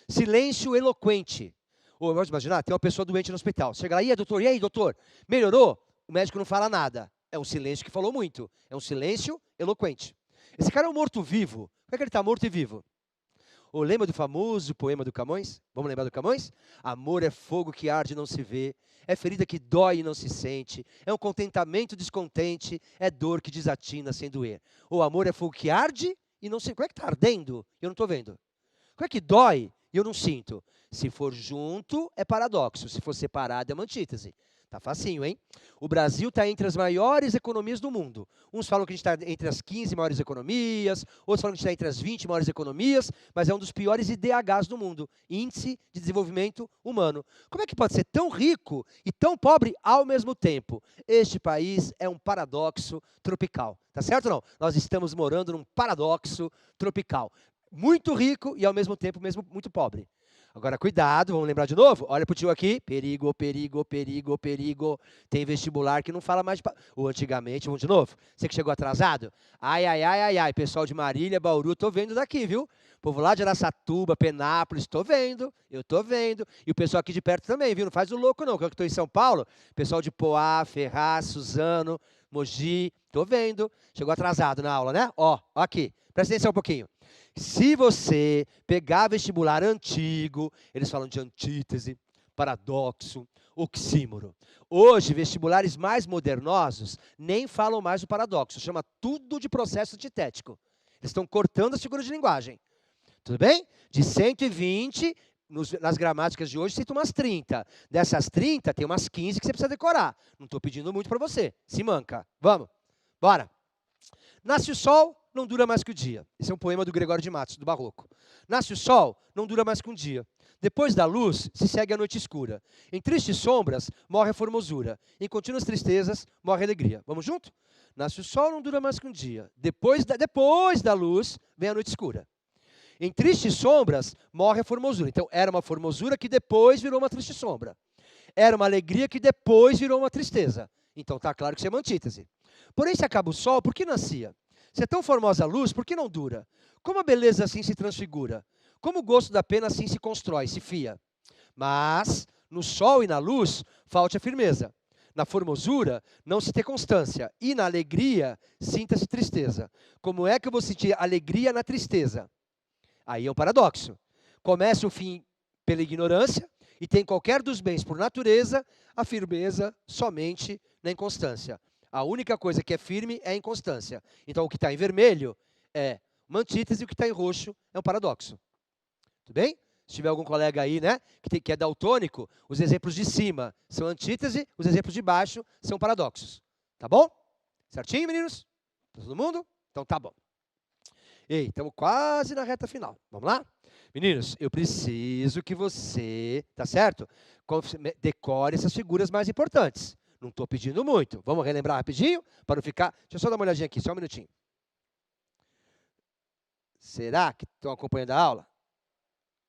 Silêncio eloquente. Vamos imaginar, tem uma pessoa doente no hospital. Chega lá, e aí, doutor? Melhorou? O médico não fala nada. É um silêncio que falou muito. É um silêncio eloquente. Esse cara é um morto-vivo. Como é que ele está morto e vivo? Lembra do famoso poema do Camões? Vamos lembrar do Camões? Amor é fogo que arde e não se vê, é ferida que dói e não se sente, é um contentamento descontente, é dor que desatina sem doer. O amor é fogo que arde e não se... Como é que está ardendo? Eu não estou vendo. Como é que dói e eu não sinto? Se for junto, é paradoxo. Se for separado, é uma antítese. Tá facinho, hein? O Brasil está entre as maiores economias do mundo. Uns falam que a gente está entre as 15 maiores economias, outros falam que a gente está entre as 20 maiores economias, mas é um dos piores IDHs do mundo, Índice de Desenvolvimento Humano. Como é que pode ser tão rico e tão pobre ao mesmo tempo? Este país é um paradoxo tropical. Tá certo ou não? Nós estamos morando num paradoxo tropical. Muito rico e ao mesmo tempo mesmo muito pobre. Agora, cuidado, vamos lembrar de novo? Olha pro tio aqui. Perigo, perigo, perigo, perigo. Tem vestibular que não fala mais de... antigamente, vamos de novo? Você que chegou atrasado? Ai, ai, ai, ai, ai. Pessoal de Marília, Bauru, tô vendo daqui, viu? Povo lá de Araçatuba, Penápolis, tô vendo. Eu tô vendo. E o pessoal aqui de perto também, viu? Não faz o louco, não. Que eu estou em São Paulo. Pessoal de Poá, Ferraz, Suzano, Mogi, tô vendo. Chegou atrasado na aula, né? Ó, aqui. Presta atenção um pouquinho. Se você pegar vestibular antigo, eles falam de antítese, paradoxo, oxímoro. Hoje, vestibulares mais modernosos nem falam mais do paradoxo, chama tudo de processo antitético. Eles estão cortando as figuras de linguagem. Tudo bem? De 120, nas gramáticas de hoje, cita umas 30. Dessas 30, tem umas 15 que você precisa decorar. Não estou pedindo muito para você. Se manca. Vamos. Bora. Nasce o sol, não dura mais que o dia. Esse é um poema do Gregório de Matos, do Barroco. Nasce o sol, não dura mais que um dia. Depois da luz, se segue a noite escura. Em tristes sombras, morre a formosura. Em contínuas tristezas, morre a alegria. Vamos junto? Nasce o sol, não dura mais que um dia. Depois da luz, vem a noite escura. Em tristes sombras, morre a formosura. Então, era uma formosura que depois virou uma triste sombra. Era uma alegria que depois virou uma tristeza. Então, está claro que isso é uma antítese. Porém, se acaba o sol, por que nascia? Se é tão formosa a luz, por que não dura? Como a beleza assim se transfigura? Como o gosto da pena assim se constrói, se fia? Mas no sol e na luz falte a firmeza. Na formosura não se tem constância, e na alegria sinta-se tristeza. Como é que eu vou sentir alegria na tristeza? Aí é um paradoxo. Começa o fim pela ignorância, e tem qualquer dos bens por natureza, a firmeza somente na inconstância. A única coisa que é firme é a inconstância. Então o que está em vermelho é uma antítese, e o que está em roxo é um paradoxo. Tudo bem? Se tiver algum colega aí, né, que é daltônico, os exemplos de cima são antítese, os exemplos de baixo são paradoxos. Tá bom? Certinho, meninos? Todo mundo? Então tá bom. Ei, estamos quase na reta final. Vamos lá? Meninos, eu preciso que você, tá certo? Decore essas figuras mais importantes. Não estou pedindo muito. Vamos relembrar rapidinho? Para não ficar... Deixa eu só dar uma olhadinha aqui, só um minutinho. Será que estão acompanhando a aula?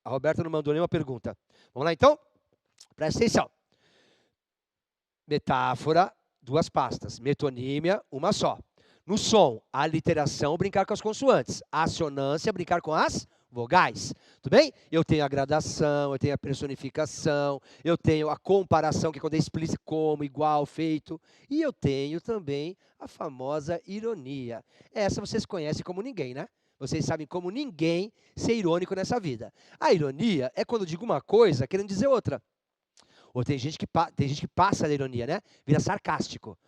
A Roberta não mandou nenhuma pergunta. Vamos lá, então? Presta atenção. Metáfora, duas pastas. Metonímia, uma só. No som, a literação, brincar com as consoantes. A assonância, brincar com as vogais. Tudo bem? Eu tenho a gradação, eu tenho a personificação, eu tenho a comparação, que é quando é explícito, como, igual, feito. E eu tenho também a famosa ironia. Essa vocês conhecem como ninguém, né? Vocês sabem como ninguém ser irônico nessa vida. A ironia é quando eu digo uma coisa querendo dizer outra. Ou tem gente que passa da ironia, né? Vira sarcástico.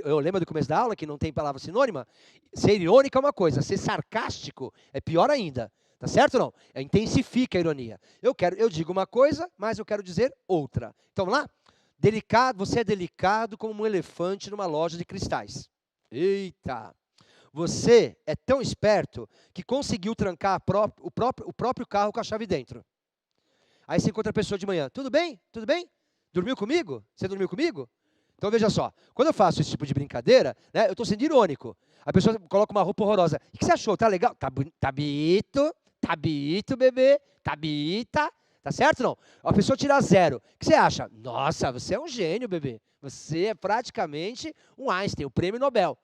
Eu lembro do começo da aula que não tem palavra sinônima? Ser irônico é uma coisa, ser sarcástico é pior ainda. Tá certo ou não? Intensifica a ironia. Eu digo uma coisa, mas eu quero dizer outra. Então vamos lá? Delicado, você é delicado como um elefante numa loja de cristais. Eita! Você é tão esperto que conseguiu trancar o próprio carro com a chave dentro. Aí você encontra a pessoa de manhã. Tudo bem? Tudo bem? Dormiu comigo? Você dormiu comigo? Então veja só. Quando eu faço esse tipo de brincadeira, né, eu estou sendo irônico. A pessoa coloca uma roupa horrorosa. O que você achou? Tá legal? Tá bonito, bebê. Tá bonita. Tá certo ou não? A pessoa tira 0. O que você acha? Nossa, você é um gênio, bebê. Você é praticamente um Einstein, o prêmio Nobel.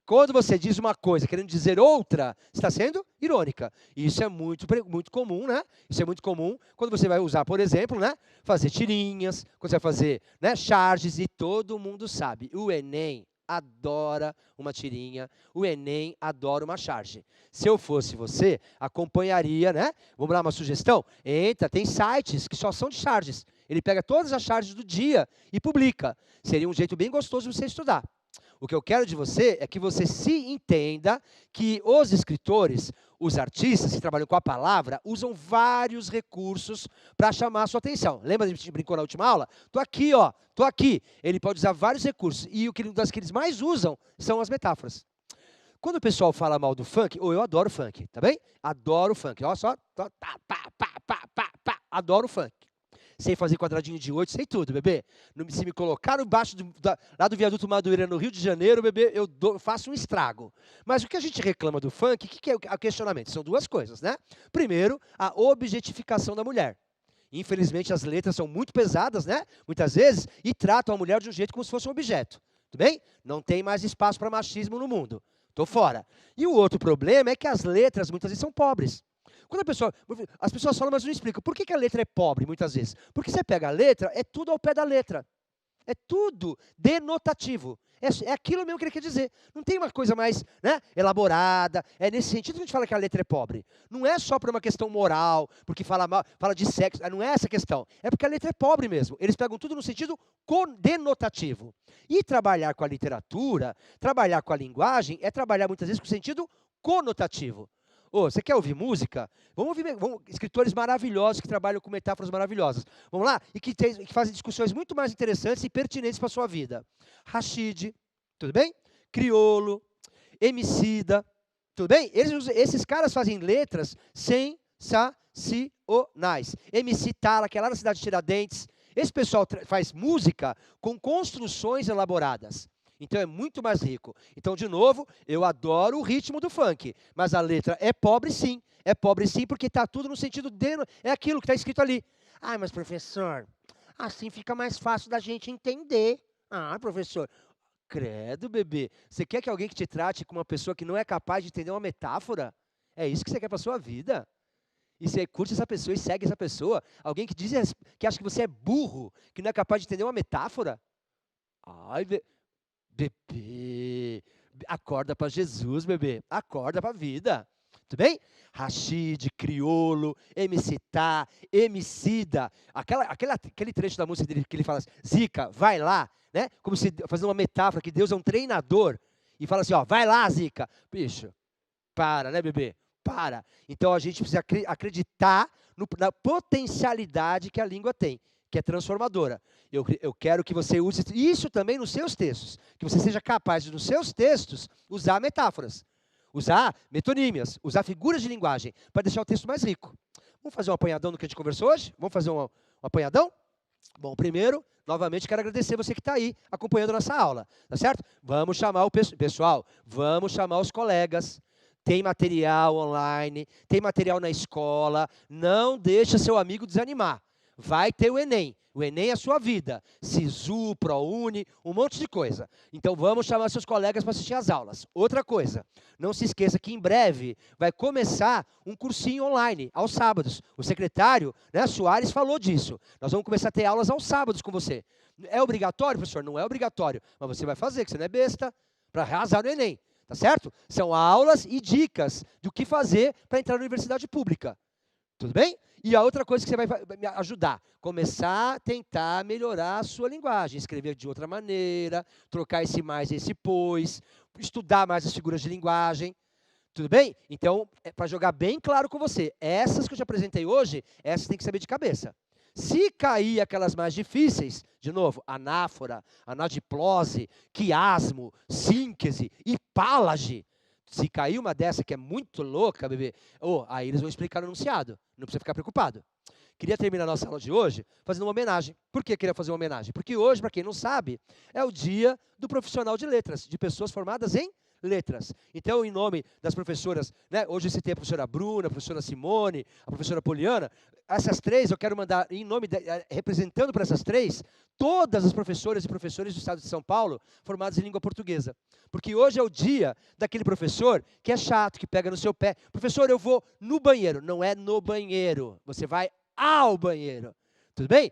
Quando você diz uma coisa querendo dizer outra, você está sendo irônica. E isso é muito comum, né? Isso é muito comum quando você vai usar, por exemplo, né? Fazer tirinhas, quando você vai fazer, né, charges, e todo mundo sabe. O Enem adora uma tirinha, o Enem adora uma charge. Se eu fosse você, acompanharia, né? Vamos lá, uma sugestão? Entra, tem sites que só são de charges. Ele pega todas as charges do dia e publica. Seria um jeito bem gostoso de você estudar. O que eu quero de você é que você se entenda que os escritores, os artistas que trabalham com a palavra, usam vários recursos para chamar a sua atenção. Lembra que a gente brincou na última aula? Estou aqui, ó, estou aqui. Ele pode usar vários recursos. E uma das que eles mais usam são as metáforas. Quando o pessoal fala mal do funk, eu adoro funk, tá bem? Adoro funk. Olha só, adoro funk. Sei fazer quadradinho de 8, sei tudo, bebê. Se me colocar embaixo lá do viaduto Madureira, no Rio de Janeiro, bebê, eu faço um estrago. Mas o que a gente reclama do funk, o que é o questionamento? São duas coisas, né? Primeiro, a objetificação da mulher. Infelizmente, as letras são muito pesadas, né? Muitas vezes, e tratam a mulher de um jeito como se fosse um objeto. Tudo bem? Não tem mais espaço para machismo no mundo. Estou fora. E o outro problema é que as letras, muitas vezes, são pobres. Quando as pessoas falam, mas não explicam. Por que a letra é pobre, muitas vezes? Porque você pega a letra, é tudo ao pé da letra. É tudo denotativo. É aquilo mesmo que ele quer dizer. Não tem uma coisa mais, né, elaborada. É nesse sentido que a gente fala que a letra é pobre. Não é só por uma questão moral, porque fala de sexo. Não é essa a questão. É porque a letra é pobre mesmo. Eles pegam tudo no sentido denotativo. E trabalhar com a literatura, trabalhar com a linguagem, é trabalhar muitas vezes com o sentido conotativo. Você quer ouvir música? Vamos ouvir escritores maravilhosos que trabalham com metáforas maravilhosas. Vamos lá? E que fazem discussões muito mais interessantes e pertinentes para a sua vida. Rashid, tudo bem? Criolo, Emicida, tudo bem? Esses caras fazem letras sensacionais. MC Tala, que é lá na cidade de Tiradentes. Esse pessoal faz música com construções elaboradas. Então é muito mais rico. Então, de novo, eu adoro o ritmo do funk, mas a letra é pobre sim. É pobre sim porque está tudo no sentido é aquilo que está escrito ali. Ah, mas professor, assim fica mais fácil da gente entender. Ah, professor, Credo, bebê. Você quer que alguém que te trate como uma pessoa que não é capaz de entender uma metáfora? É isso que você quer para sua vida? E você curte essa pessoa e segue essa pessoa? Alguém que diz que acha que você é burro, que não é capaz de entender uma metáfora? Ai, bebê, acorda para Jesus, bebê. Acorda para a vida. Tudo bem? Rashid, Criolo, MC Tá, Emicida. Aquele trecho da música dele que ele fala assim, Zica, vai lá, né? Como se fazendo uma metáfora que Deus é um treinador. E fala assim, ó, vai lá, Zica. Bicho, para, né, bebê? Para. Então a gente precisa acreditar na potencialidade que a língua tem, que é transformadora. Eu quero que você use isso também nos seus textos, que você seja capaz de, nos seus textos, usar metáforas, usar metonímias, usar figuras de linguagem, para deixar o texto mais rico. Vamos fazer um apanhadão do que a gente conversou hoje? Vamos fazer um apanhadão? Bom, primeiro, novamente, quero agradecer você que está aí acompanhando a nossa aula, tá certo? Vamos chamar o pessoal, vamos chamar os colegas. Tem material online, tem material na escola. Não deixa seu amigo desanimar. Vai ter o Enem. O Enem é a sua vida. Sisu, ProUni, um monte de coisa. Então vamos chamar seus colegas para assistir às aulas. Outra coisa, não se esqueça que em breve vai começar um cursinho online, aos sábados. O secretário, né, Soares, falou disso. Nós vamos começar a ter aulas aos sábados com você. É obrigatório, professor? Não é obrigatório. Mas você vai fazer, que você não é besta, para arrasar no Enem. Tá certo? São aulas e dicas do que fazer para entrar na universidade pública. Tudo bem? E a outra coisa que você vai me ajudar, começar a tentar melhorar a sua linguagem, escrever de outra maneira, trocar esse mais e esse pois, estudar mais as figuras de linguagem. Tudo bem? Então, para jogar bem claro com você, essas que eu te apresentei hoje, essas tem que saber de cabeça. Se cair aquelas mais difíceis, de novo, anáfora, anadiplose, quiasmo, sínquese e pálage, se cair uma dessa que é muito louca, bebê, aí eles vão explicar no enunciado, não precisa ficar preocupado. Queria terminar a nossa aula de hoje fazendo uma homenagem. Por que queria fazer uma homenagem? Porque hoje, para quem não sabe, é o dia do profissional de letras, de pessoas formadas em letras. Então, em nome das professoras, né, hoje você tem a professora Bruna, a professora Simone, a professora Poliana, essas três eu quero mandar, em nome, representando para essas três, todas as professoras e professores do estado de São Paulo formados em língua portuguesa. Porque hoje é o dia daquele professor que é chato, que pega no seu pé. Professor, eu vou no banheiro. Não é no banheiro, você vai ao banheiro. Tudo bem?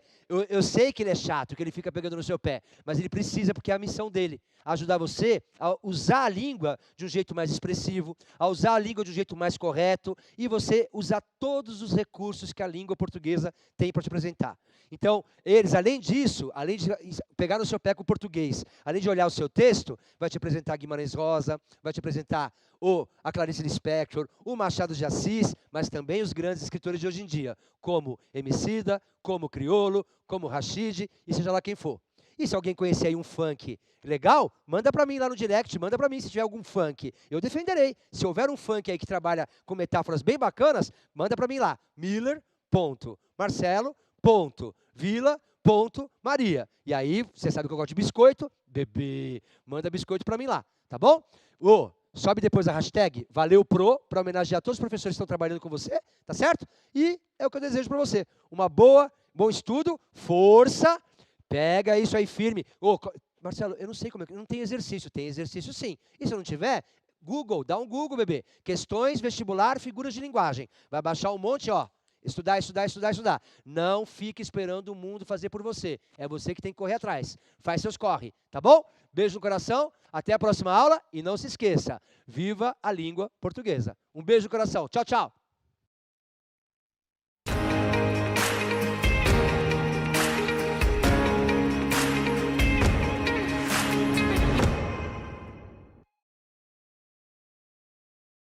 Eu sei que ele é chato, que ele fica pegando no seu pé, mas ele precisa, porque é a missão dele, ajudar você a usar a língua de um jeito mais expressivo, a usar a língua de um jeito mais correto, e você usar todos os recursos que a língua portuguesa tem para te apresentar. Então, eles, além disso, além de pegar no seu pé com o português, além de olhar o seu texto, vai te apresentar Guimarães Rosa, vai te apresentar a Clarice Lispector, o Machado de Assis, mas também os grandes escritores de hoje em dia, como Emicida, como Criolo, como Rashid, e seja lá quem for. E se alguém conhecer aí um funk legal, manda para mim lá no direct, manda para mim se tiver algum funk. Eu defenderei. Se houver um funk aí que trabalha com metáforas bem bacanas, manda para mim lá, miller.marcelo.vila.maria. E aí, você sabe que eu gosto de biscoito, bebê, manda biscoito para mim lá, tá bom? Sobe depois a hashtag ValeuPro, para homenagear todos os professores que estão trabalhando com você, tá certo? E é o que eu desejo para você. Bom estudo, força, pega isso aí firme. Marcelo, eu não sei como é que... Não tem exercício. Tem exercício sim. E se não tiver, Google, dá um Google, bebê. Questões, vestibular, figuras de linguagem. Vai baixar um monte, ó. Estudar, estudar, estudar, estudar. Não fique esperando o mundo fazer por você. É você que tem que correr atrás. Faz seus corre, tá bom? Beijo no coração, até a próxima aula e não se esqueça, viva a língua portuguesa. Um beijo no coração. Tchau, tchau.